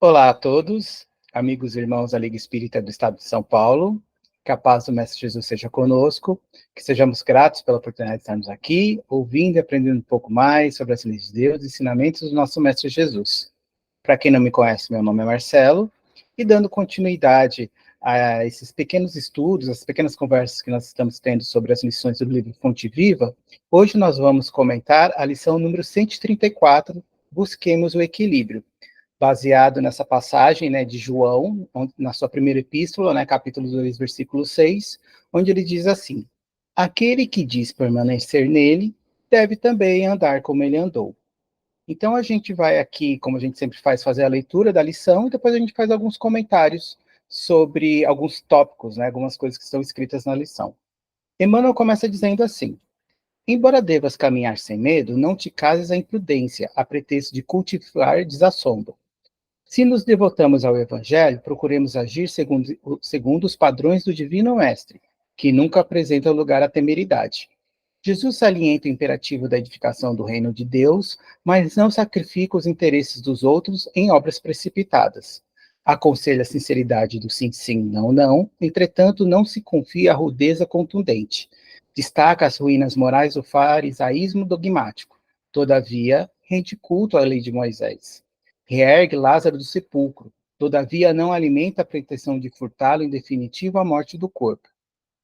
Olá a todos, amigos e irmãos da Liga Espírita do Estado de São Paulo. Que a paz do Mestre Jesus seja conosco, que sejamos gratos pela oportunidade de estarmos aqui, ouvindo e aprendendo um pouco mais sobre as leis de Deus e ensinamentos do nosso Mestre Jesus. Para quem não me conhece, meu nome é Marcelo, e dando continuidade a esses pequenos estudos, as pequenas conversas que nós estamos tendo sobre as lições do livro Fonte Viva, hoje nós vamos comentar a lição número 134, Busquemos o Equilíbrio, baseado nessa passagem, né, de João, na sua primeira epístola, né, capítulo 2, versículo 6, onde ele diz assim: aquele que diz permanecer nele, deve também andar como ele andou. Então a gente vai aqui, como a gente sempre faz, fazer a leitura da lição, e depois a gente faz alguns comentários sobre alguns tópicos, né, algumas coisas que estão escritas na lição. Emmanuel começa dizendo assim: embora devas caminhar sem medo, não te cases à imprudência, a pretexto de cultivar desassombro. Se nos devotamos ao Evangelho, procuremos agir segundo os padrões do Divino Mestre, que nunca apresenta lugar à temeridade. Jesus salienta o imperativo da edificação do reino de Deus, mas não sacrifica os interesses dos outros em obras precipitadas. Aconselha a sinceridade do sim, sim, não, não, entretanto, não se confia à rudeza contundente. Destaca as ruínas morais do farisaísmo dogmático. Todavia, rende culto à lei de Moisés. Reergue Lázaro do sepulcro. Todavia, não alimenta a pretensão de furtá-lo em definitivo à morte do corpo.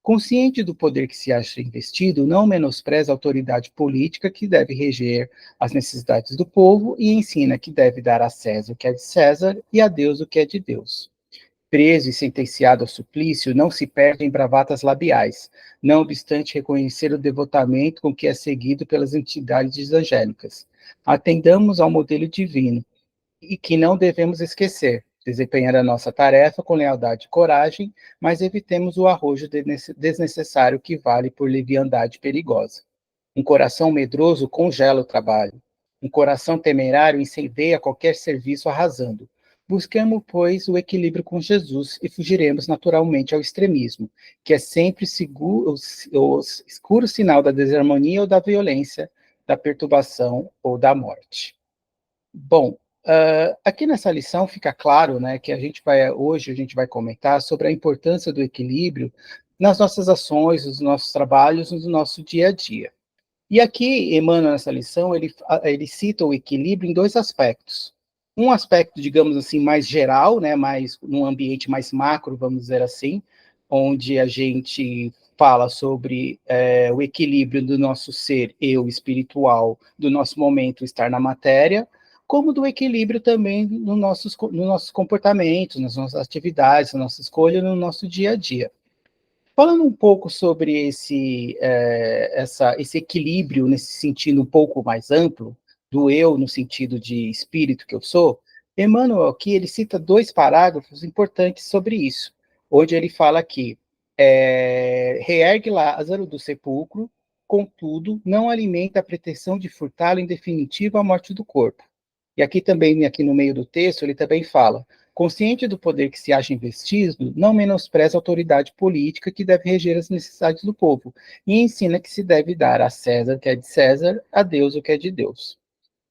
Consciente do poder que se acha investido, não menospreza a autoridade política que deve reger as necessidades do povo e ensina que deve dar a César o que é de César e a Deus o que é de Deus. Preso e sentenciado ao suplício, não se perde em bravatas labiais, não obstante reconhecer o devotamento com que é seguido pelas entidades angélicas. Atendamos ao modelo divino, e que não devemos esquecer, desempenhar a nossa tarefa com lealdade e coragem, mas evitemos o arrojo desnecessário que vale por leviandade perigosa. Um coração medroso congela o trabalho. Um coração temerário incendeia qualquer serviço arrasando. Busquemos, pois, o equilíbrio com Jesus e fugiremos naturalmente ao extremismo, que é sempre o escuro sinal da desarmonia ou da violência, da perturbação ou da morte. Bom, aqui nessa lição fica claro, né, que hoje a gente vai comentar sobre a importância do equilíbrio nas nossas ações, nos nossos trabalhos, no nosso dia a dia. E aqui, Emmanuel, nessa lição, ele cita o equilíbrio em dois aspectos. Um aspecto, digamos assim, mais geral, né, mais num ambiente mais macro, vamos dizer assim, onde a gente fala sobre o equilíbrio do nosso ser, eu, espiritual, do nosso momento estar na matéria, como do equilíbrio também nos nossos comportamentos, nas nossas atividades, na nossa escolha, no nosso dia a dia. Falando um pouco sobre esse equilíbrio, nesse sentido um pouco mais amplo, do eu no sentido de espírito que eu sou, Emmanuel aqui ele cita dois parágrafos importantes sobre isso, onde ele fala que reergue Lázaro do sepulcro, contudo, não alimenta a pretensão de furtá-lo em definitivo à morte do corpo. E aqui também, aqui no meio do texto, ele também fala: consciente do poder que se acha investido, não menospreza a autoridade política que deve reger as necessidades do povo, e ensina que se deve dar a César o que é de César, a Deus o que é de Deus.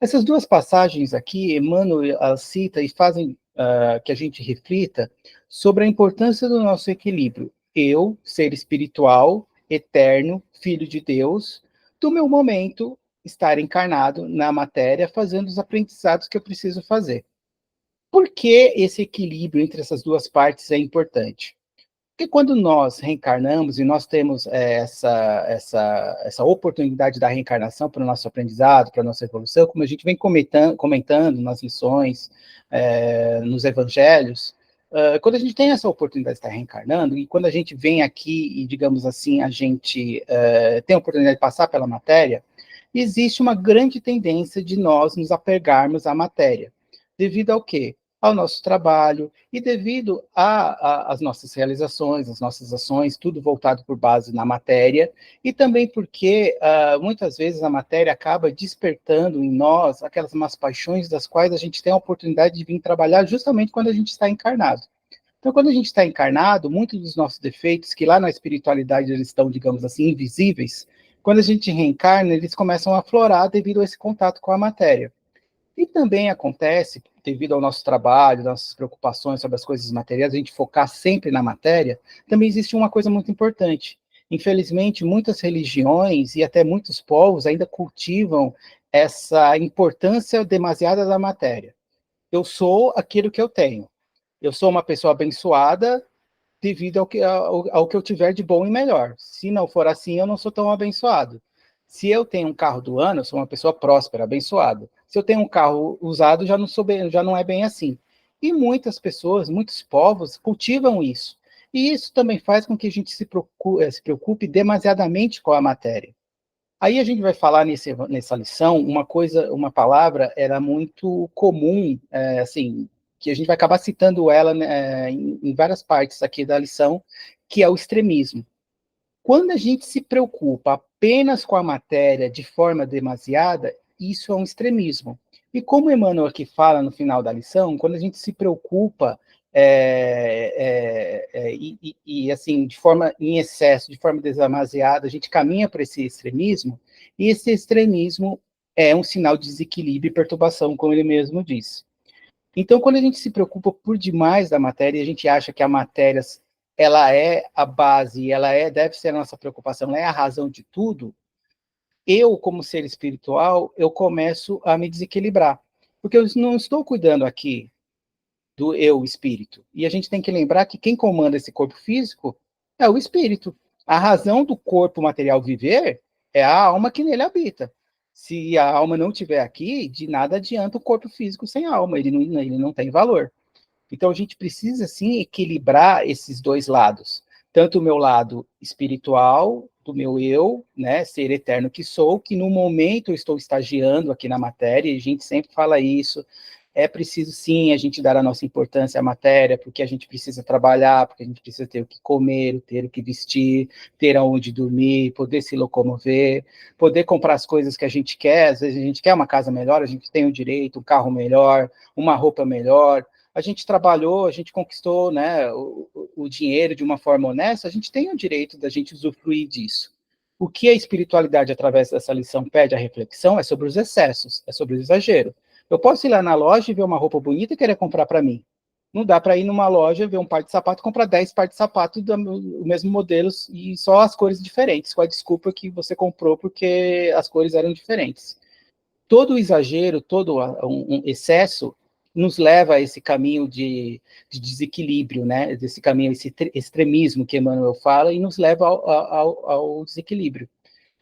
Essas duas passagens aqui, Emmanuel cita e fazem que a gente reflita sobre a importância do nosso equilíbrio. Eu, ser espiritual, eterno, filho de Deus, do meu momento, estar encarnado na matéria, fazendo os aprendizados que eu preciso fazer. Por que esse equilíbrio entre essas duas partes é importante? Porque quando nós reencarnamos e nós temos essa oportunidade da reencarnação para o nosso aprendizado, para a nossa evolução, como a gente vem comentando nas lições, nos evangelhos, quando a gente tem essa oportunidade de estar reencarnando, e quando a gente vem aqui e, digamos assim, a gente tem a oportunidade de passar pela matéria, existe uma grande tendência de nós nos apegarmos à matéria. Devido ao quê? Ao nosso trabalho e devido às nossas realizações, às nossas ações, tudo voltado por base na matéria, e também porque muitas vezes a matéria acaba despertando em nós aquelas más paixões das quais a gente tem a oportunidade de vir trabalhar justamente quando a gente está encarnado. Então, quando a gente está encarnado, muitos dos nossos defeitos, que lá na espiritualidade eles estão, digamos assim, invisíveis, quando a gente reencarna, eles começam a aflorar devido a esse contato com a matéria. E também acontece, devido ao nosso trabalho, nossas preocupações sobre as coisas materiais, a gente focar sempre na matéria, também existe uma coisa muito importante. Infelizmente, muitas religiões e até muitos povos ainda cultivam essa importância demasiada da matéria. Eu sou aquilo que eu tenho. Eu sou uma pessoa abençoada devido ao que eu tiver de bom e melhor. Se não for assim, eu não sou tão abençoado. Se eu tenho um carro do ano, eu sou uma pessoa próspera, abençoada. Se eu tenho um carro usado, já não é bem assim. E muitas pessoas, muitos povos cultivam isso. E isso também faz com que a gente se preocupe demasiadamente com a matéria. Aí a gente vai falar nessa lição uma palavra era muito comum, assim, que a gente vai acabar citando ela, né, em várias partes aqui da lição, que é o extremismo. Quando a gente se preocupa apenas com a matéria de forma demasiada, isso é um extremismo. E como Emmanuel aqui fala no final da lição, quando a gente se preocupa assim, de forma em excesso, de forma demasiada, a gente caminha para esse extremismo, e esse extremismo é um sinal de desequilíbrio e perturbação, como ele mesmo diz. Então, quando a gente se preocupa por demais da matéria, a gente acha que a matéria ela é a base, deve ser a nossa preocupação, ela é a razão de tudo, eu, como ser espiritual, eu começo a me desequilibrar. Porque eu não estou cuidando aqui do eu, espírito. E a gente tem que lembrar que quem comanda esse corpo físico é o espírito. A razão do corpo material viver é a alma que nele habita. Se a alma não estiver aqui, de nada adianta o corpo físico sem alma, ele não tem valor. Então a gente precisa, sim, equilibrar esses dois lados. Tanto o meu lado espiritual, do meu eu, né, ser eterno que sou, que no momento eu estou estagiando aqui na matéria, e a gente sempre fala isso, é preciso, sim, a gente dar a nossa importância à matéria, porque a gente precisa trabalhar, porque a gente precisa ter o que comer, ter o que vestir, ter aonde dormir, poder se locomover, poder comprar as coisas que a gente quer. Às vezes a gente quer uma casa melhor, a gente tem o direito, um carro melhor, uma roupa melhor. A gente trabalhou, a gente conquistou, né, o dinheiro de uma forma honesta, a gente tem o direito da gente usufruir disso. O que a espiritualidade, através dessa lição, pede a reflexão é sobre os excessos, é sobre o exagero. Eu posso ir lá na loja e ver uma roupa bonita e querer comprar para mim. Não dá para ir numa loja, ver um par de sapato e comprar 10 pares de sapato do mesmo modelo e só as cores diferentes, com a desculpa que você comprou porque as cores eram diferentes. Todo o exagero, todo um excesso, nos leva a esse caminho de desequilíbrio, né? Desse caminho, esse extremismo que Emmanuel fala, e nos leva ao desequilíbrio.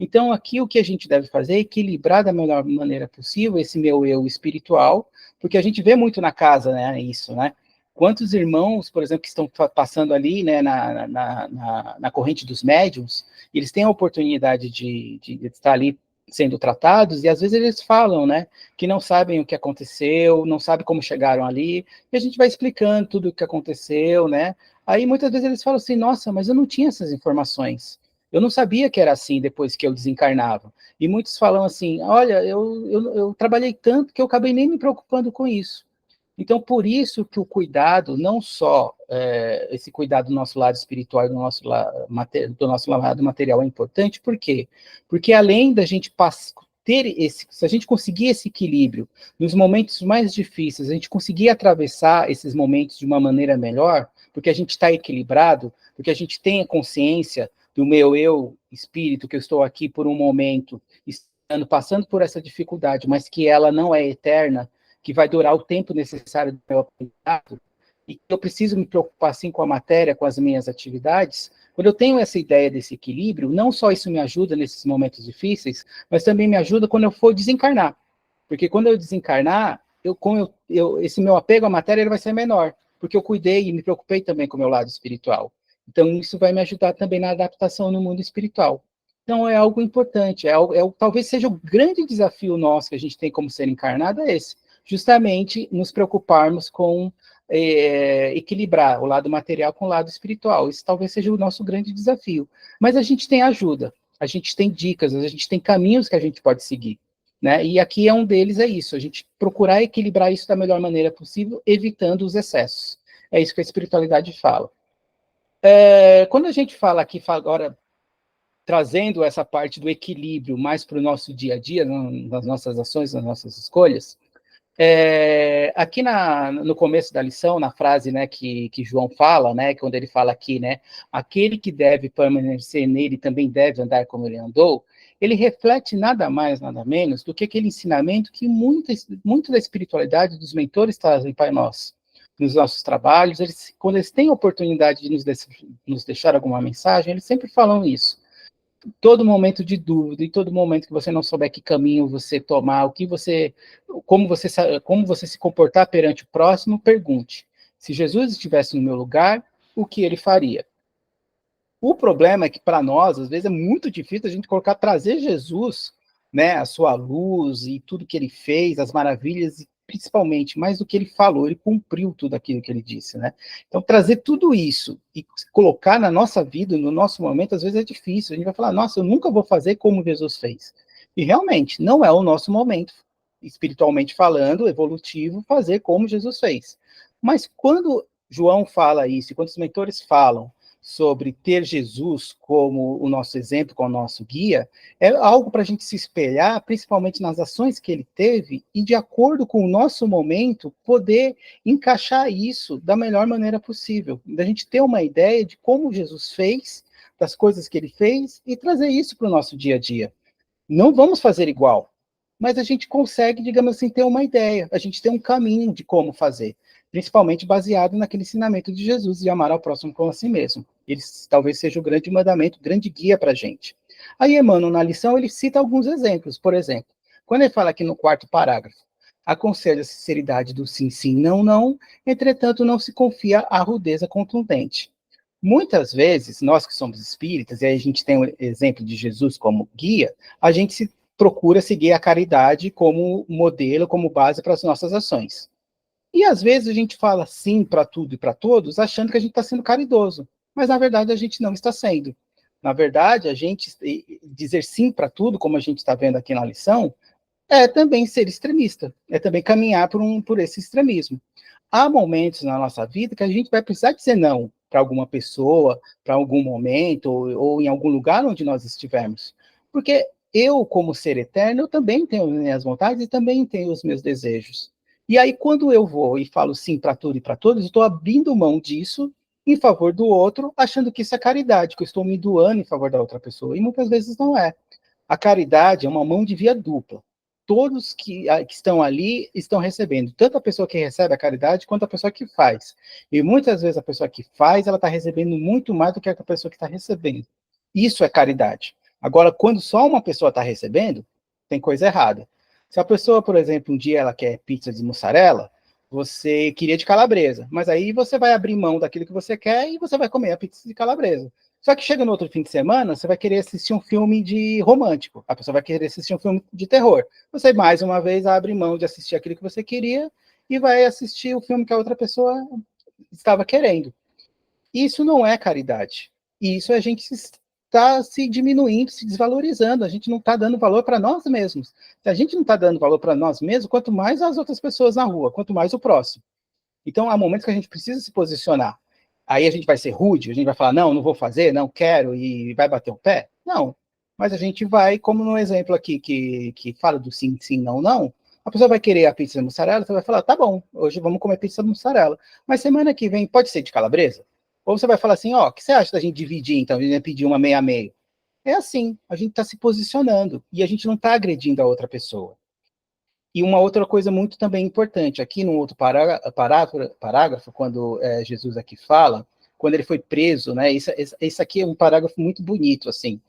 Então, aqui o que a gente deve fazer é equilibrar da melhor maneira possível esse meu eu espiritual, porque a gente vê muito na casa, né, isso, né? Quantos irmãos, por exemplo, que estão passando ali, né, na corrente dos médiums, eles têm a oportunidade de estar ali sendo tratados, e às vezes eles falam, né, que não sabem o que aconteceu, não sabem como chegaram ali, e a gente vai explicando tudo o que aconteceu, né? Aí muitas vezes eles falam assim, nossa, mas eu não tinha essas informações. Eu não sabia que era assim depois que eu desencarnava. E muitos falam assim: olha, eu trabalhei tanto que eu acabei nem me preocupando com isso. Então, por isso que o cuidado, não só esse cuidado do nosso lado espiritual e do nosso lado material é importante, por quê? Porque além da gente se a gente conseguir esse equilíbrio nos momentos mais difíceis, a gente conseguir atravessar esses momentos de uma maneira melhor, porque a gente está equilibrado, porque a gente tem a consciência do meu eu, espírito, que eu estou aqui por um momento, passando por essa dificuldade, mas que ela não é eterna, que vai durar o tempo necessário do meu aprendizado, e que eu preciso me preocupar assim com a matéria, com as minhas atividades, quando eu tenho essa ideia desse equilíbrio, não só isso me ajuda nesses momentos difíceis, mas também me ajuda quando eu for desencarnar. Porque quando eu desencarnar, esse meu apego à matéria ele vai ser menor, porque eu cuidei e me preocupei também com o meu lado espiritual. Então, isso vai me ajudar também na adaptação no mundo espiritual. Então, é algo importante, talvez seja o grande desafio nosso que a gente tem como ser encarnado, é esse, justamente nos preocuparmos com equilibrar o lado material com o lado espiritual. Isso talvez seja o nosso grande desafio. Mas a gente tem ajuda, a gente tem dicas, a gente tem caminhos que a gente pode seguir. Né? E aqui é um deles, é isso, a gente procurar equilibrar isso da melhor maneira possível, evitando os excessos. É isso que a espiritualidade fala. Quando a gente fala aqui, agora, trazendo essa parte do equilíbrio mais para o nosso dia a dia, nas nossas ações, nas nossas escolhas, Aqui no começo da lição, na frase, né, que João fala, né, quando ele fala aqui, né, aquele que deve permanecer nele também deve andar como ele andou, ele reflete nada mais, nada menos do que aquele ensinamento que muito da espiritualidade dos mentores trazem para nós, nos nossos trabalhos. Quando eles têm a oportunidade de nos deixar alguma mensagem, eles sempre falam isso. Todo momento de dúvida, e todo momento que você não souber que caminho você tomar, como você se comportar perante o próximo, pergunte: se Jesus estivesse no meu lugar, o que ele faria? O problema é que para nós, às vezes, é muito difícil a gente trazer Jesus, né, a sua luz e tudo que ele fez, as maravilhas, e principalmente, mais do que ele falou, ele cumpriu tudo aquilo que ele disse, né? Então, trazer tudo isso e colocar na nossa vida, no nosso momento, às vezes é difícil. A gente vai falar, nossa, eu nunca vou fazer como Jesus fez. E realmente, não é o nosso momento, espiritualmente falando, evolutivo, fazer como Jesus fez. Mas quando João fala isso, e quando os mentores falam sobre ter Jesus como o nosso exemplo, como o nosso guia, é algo para a gente se espelhar, principalmente nas ações que ele teve, e de acordo com o nosso momento, poder encaixar isso da melhor maneira possível. Da gente ter uma ideia de como Jesus fez, das coisas que ele fez, e trazer isso para o nosso dia a dia. Não vamos fazer igual, mas a gente consegue, digamos assim, ter uma ideia, a gente tem um caminho de como fazer, principalmente baseado naquele ensinamento de Jesus de amar ao próximo como a si mesmo. Ele talvez seja o grande mandamento, o grande guia para a gente. Aí Emmanuel, na lição, ele cita alguns exemplos. Por exemplo, quando ele fala aqui no quarto parágrafo, aconselha a sinceridade do sim, sim, não, não, entretanto não se confia à rudeza contundente. Muitas vezes, nós que somos espíritas, e aí a gente tem o exemplo de Jesus como guia, a gente procura seguir a caridade como modelo, como base para as nossas ações. E às vezes a gente fala sim para tudo e para todos, achando que a gente está sendo caridoso, mas na verdade a gente não está sendo. Na verdade, a gente dizer sim para tudo, como a gente está vendo aqui na lição, é também ser extremista, é também caminhar por esse extremismo. Há momentos na nossa vida que a gente vai precisar dizer não para alguma pessoa, para algum momento, ou em algum lugar onde nós estivermos. Porque eu, como ser eterno, eu também tenho minhas vontades e também tenho os meus desejos. E aí, quando eu vou e falo sim para tudo e para todos, eu estou abrindo mão disso em favor do outro, achando que isso é caridade, que eu estou me doando em favor da outra pessoa. E muitas vezes não é. A caridade é uma mão de via dupla. Todos que estão ali estão recebendo, tanto a pessoa que recebe a caridade, quanto a pessoa que faz. E muitas vezes a pessoa que faz, ela está recebendo muito mais do que a pessoa que está recebendo. Isso é caridade. Agora, quando só uma pessoa está recebendo, tem coisa errada. Se a pessoa, por exemplo, um dia ela quer pizza de mussarela, você queria de calabresa, mas aí você vai abrir mão daquilo que você quer e você vai comer a pizza de calabresa. Só que chega no outro fim de semana, você vai querer assistir um filme de romântico, a pessoa vai querer assistir um filme de terror. Você, mais uma vez, abre mão de assistir aquilo que você queria e vai assistir o filme que a outra pessoa estava querendo. Isso não é caridade. Isso a gente está se diminuindo, se desvalorizando. A gente não está dando valor para nós mesmos. Se a gente não está dando valor para nós mesmos, quanto mais as outras pessoas na rua, quanto mais o próximo. Então, há momentos que a gente precisa se posicionar. Aí a gente vai ser rude, a gente vai falar, não, não vou fazer, não quero, e vai bater o pé? Não. Mas a gente vai, como no exemplo aqui, que fala do sim, sim, não, não, a pessoa vai querer a pizza de mussarela, você vai falar, tá bom, hoje vamos comer pizza de mussarela. Mas semana que vem pode ser de calabresa? Ou você vai falar assim, ó, o que você acha da gente dividir, então, a gente pedir uma meia meio? É assim, a gente está se posicionando, e a gente não está agredindo a outra pessoa. E uma outra coisa muito também importante, aqui no outro parágrafo, quando Jesus aqui fala, quando ele foi preso, né, isso aqui é um parágrafo muito bonito, assim,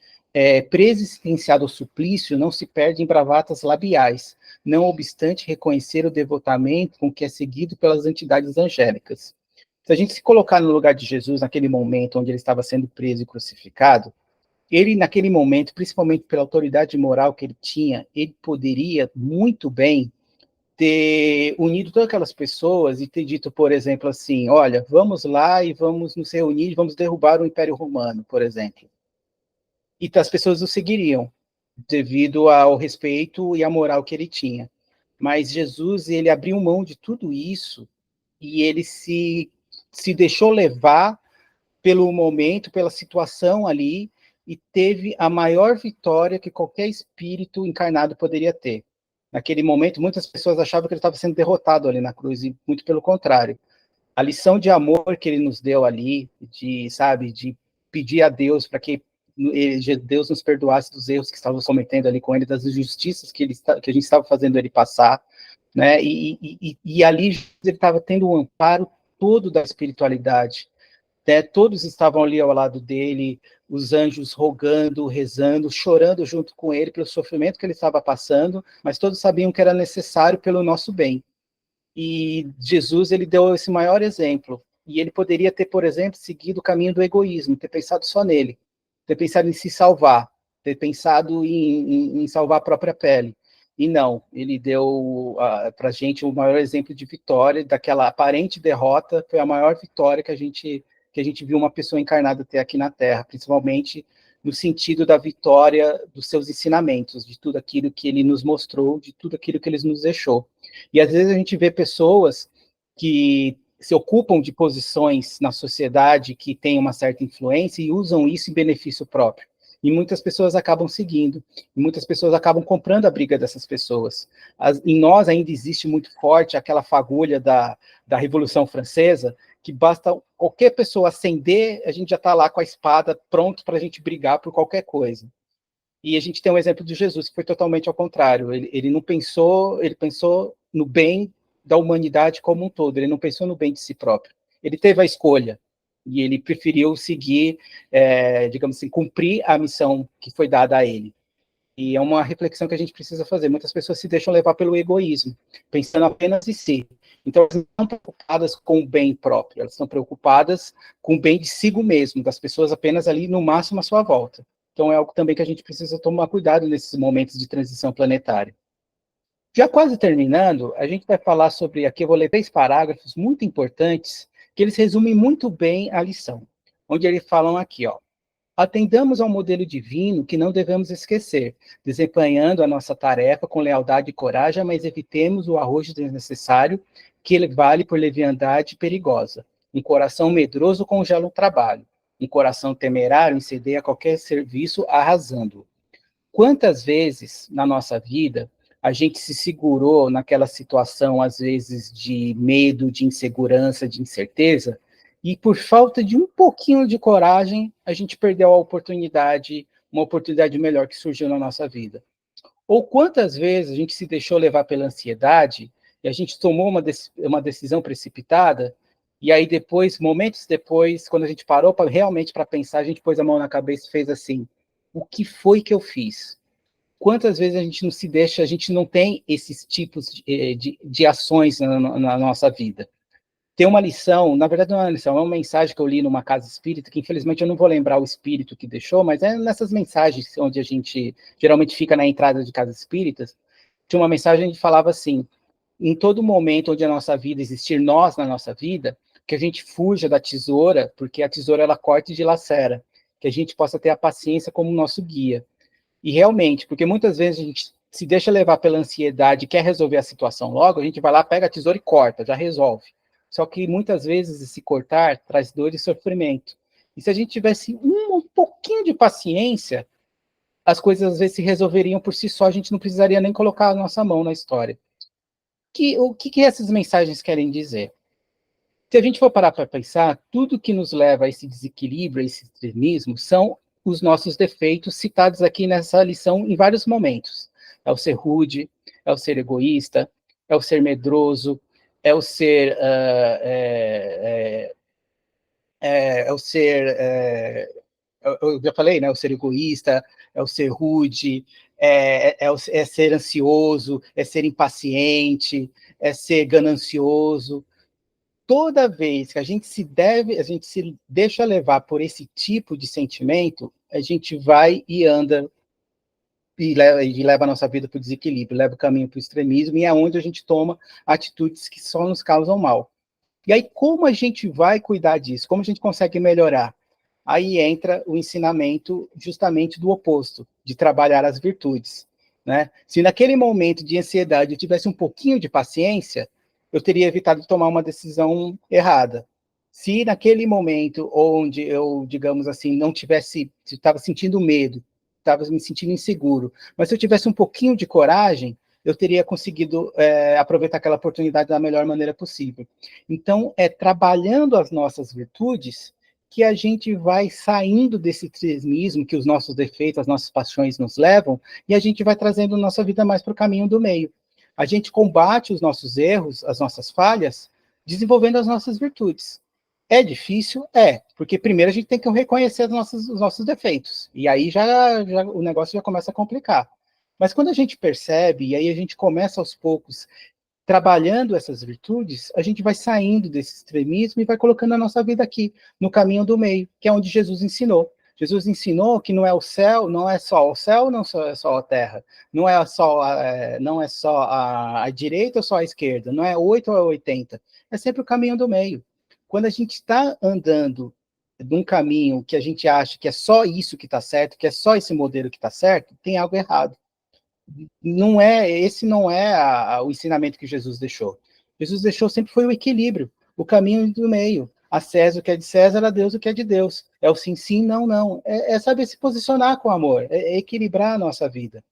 preso e sentenciado ao suplício, não se perde em bravatas labiais, não obstante reconhecer o devotamento com que é seguido pelas entidades angélicas. Se a gente se colocar no lugar de Jesus, naquele momento onde ele estava sendo preso e crucificado, ele, naquele momento, principalmente pela autoridade moral que ele tinha, ele poderia muito bem ter unido todas aquelas pessoas e ter dito, por exemplo, assim, olha, vamos lá e vamos nos reunir, vamos derrubar o Império Romano, por exemplo. E as pessoas o seguiriam, devido ao respeito e à moral que ele tinha. Mas Jesus, ele abriu mão de tudo isso e ele se deixou levar pelo momento, pela situação ali, e teve a maior vitória que qualquer espírito encarnado poderia ter. Naquele momento, muitas pessoas achavam que ele estava sendo derrotado ali na cruz, e muito pelo contrário. A lição de amor que ele nos deu ali, de pedir a Deus para que Deus nos perdoasse dos erros que estávamos cometendo ali com ele, das injustiças que a gente estava fazendo ele passar, né? E ali ele estava tendo um amparo todo da espiritualidade, né? Todos estavam ali ao lado dele, os anjos rogando, rezando, chorando junto com ele pelo sofrimento que ele estava passando, mas todos sabiam que era necessário pelo nosso bem. E Jesus, ele deu esse maior exemplo. E ele poderia ter, por exemplo, seguido o caminho do egoísmo, ter pensado só nele, ter pensado em se salvar, ter pensado em salvar a própria pele. E não, ele deu para a gente o maior exemplo de vitória, daquela aparente derrota, foi a maior vitória que a gente viu uma pessoa encarnada ter aqui na Terra, principalmente no sentido da vitória dos seus ensinamentos, de tudo aquilo que ele nos mostrou, de tudo aquilo que ele nos deixou. E às vezes a gente vê pessoas que se ocupam de posições na sociedade que têm uma certa influência e usam isso em benefício próprio. E muitas pessoas acabam seguindo, e muitas pessoas acabam comprando a briga dessas pessoas. Em nós ainda existe muito forte aquela fagulha da Revolução Francesa, que basta qualquer pessoa acender, a gente já está lá com a espada pronto para a gente brigar por qualquer coisa. E a gente tem um exemplo de Jesus que foi totalmente ao contrário. Ele não pensou, ele pensou no bem da humanidade como um todo, ele não pensou no bem de si próprio. Ele teve a escolha, e ele preferiu seguir, digamos assim, cumprir a missão que foi dada a ele. E é uma reflexão que a gente precisa fazer. Muitas pessoas se deixam levar pelo egoísmo, pensando apenas em si. Então, elas não estão preocupadas com o bem próprio, elas estão preocupadas com o bem de si mesmo, das pessoas apenas ali, no máximo, à sua volta. Então, é algo também que a gente precisa tomar cuidado nesses momentos de transição planetária. Já quase terminando, a gente vai falar sobre, aqui eu vou ler 3 parágrafos muito importantes, que eles resumem muito bem a lição, onde eles falam aqui, ó: atendamos ao modelo divino que não devemos esquecer, desempenhando a nossa tarefa com lealdade e coragem, mas evitemos o arrojo desnecessário que ele vale por leviandade perigosa. Um coração medroso congela o trabalho, um coração temerário incendeia qualquer serviço arrasando. Quantas vezes na nossa vida a gente se segurou naquela situação, às vezes, de medo, de insegurança, de incerteza, e por falta de um pouquinho de coragem, a gente perdeu a oportunidade, uma oportunidade melhor que surgiu na nossa vida. Ou quantas vezes a gente se deixou levar pela ansiedade e a gente tomou uma decisão precipitada, e aí depois, momentos depois, quando a gente parou realmente para pensar, a gente pôs a mão na cabeça e fez assim: o que foi que eu fiz? Quantas vezes a gente não se deixa, a gente não tem esses tipos de ações na nossa vida? Tem uma lição, na verdade não é uma lição, é uma mensagem que eu li numa casa espírita, que infelizmente eu não vou lembrar o espírito que deixou, mas é nessas mensagens onde a gente geralmente fica na entrada de casas espíritas, tinha uma mensagem que falava assim: em todo momento onde a nossa vida existir nós na nossa vida, que a gente fuja da tesoura, porque a tesoura ela corta e dilacera, que a gente possa ter a paciência como nosso guia. E realmente, porque muitas vezes a gente se deixa levar pela ansiedade, quer resolver a situação logo, a gente vai lá, pega a tesoura e corta, já resolve. Só que muitas vezes esse cortar traz dor e sofrimento. E se a gente tivesse um pouquinho de paciência, as coisas às vezes se resolveriam por si só, a gente não precisaria nem colocar a nossa mão na história. O que essas mensagens querem dizer? Se a gente for parar para pensar, tudo que nos leva a esse desequilíbrio, a esse extremismo, são os nossos defeitos citados aqui nessa lição em vários momentos. É o ser rude, é o ser egoísta, é o ser medroso, é o ser é o ser eu já falei, né? O ser egoísta, é o ser rude, é ser ansioso, é ser impaciente, é ser ganancioso. Toda vez que a gente se deixa levar por esse tipo de sentimento, a gente vai e anda e leva a nossa vida para o desequilíbrio, leva o caminho para o extremismo, e é onde a gente toma atitudes que só nos causam mal. E aí, como a gente vai cuidar disso? Como a gente consegue melhorar? Aí entra o ensinamento justamente do oposto, de trabalhar as virtudes, né? Se naquele momento de ansiedade eu tivesse um pouquinho de paciência, eu teria evitado de tomar uma decisão errada. Se naquele momento onde eu, digamos assim, não tivesse, estava sentindo medo, estava me sentindo inseguro, mas se eu tivesse um pouquinho de coragem, eu teria conseguido aproveitar aquela oportunidade da melhor maneira possível. Então, é trabalhando as nossas virtudes que a gente vai saindo desse extremismo que os nossos defeitos, as nossas paixões nos levam, e a gente vai trazendo nossa vida mais para o caminho do meio. A gente combate os nossos erros, as nossas falhas, desenvolvendo as nossas virtudes. É difícil? É, porque primeiro a gente tem que reconhecer os nossos defeitos, e aí o negócio já começa a complicar. Mas quando a gente percebe, e aí a gente começa aos poucos trabalhando essas virtudes, a gente vai saindo desse extremismo e vai colocando a nossa vida aqui, no caminho do meio, que é onde Jesus ensinou. Jesus ensinou que não é o céu, não é só o céu, não é só a terra, não é só a direita ou só a esquerda, não é 8 ou 80, é sempre o caminho do meio. Quando a gente está andando num caminho que a gente acha que é só isso que está certo, que é só esse modelo que está certo, tem algo errado. Esse não é o ensinamento que Jesus deixou. Jesus deixou sempre foi o equilíbrio, o caminho do meio. A César o que é de César, a Deus o que é de Deus. É o sim, sim, não, não. É saber se posicionar com amor, é equilibrar a nossa vida.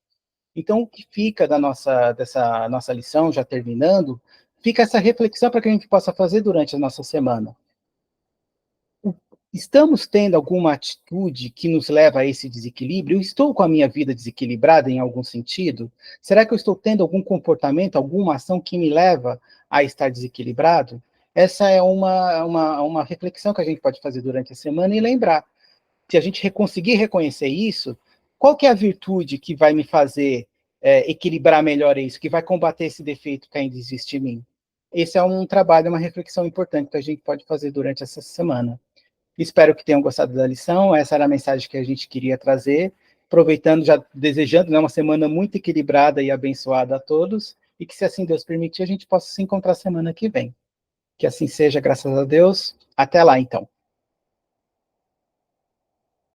Então, o que fica dessa nossa lição, já terminando, fica essa reflexão para que a gente possa fazer durante a nossa semana. Estamos tendo alguma atitude que nos leva a esse desequilíbrio? Eu estou com a minha vida desequilibrada em algum sentido? Será que eu estou tendo algum comportamento, alguma ação que me leva a estar desequilibrado? Essa é uma reflexão que a gente pode fazer durante a semana e lembrar. Se a gente conseguir reconhecer isso, qual que é a virtude que vai me fazer equilibrar melhor isso, que vai combater esse defeito que ainda existe em mim? Esse é um trabalho, uma reflexão importante que a gente pode fazer durante essa semana. Espero que tenham gostado da lição, essa era a mensagem que a gente queria trazer, aproveitando, já desejando, né, uma semana muito equilibrada e abençoada a todos, e que, se assim Deus permitir, a gente possa se encontrar semana que vem. Que assim seja, graças a Deus. Até lá, então.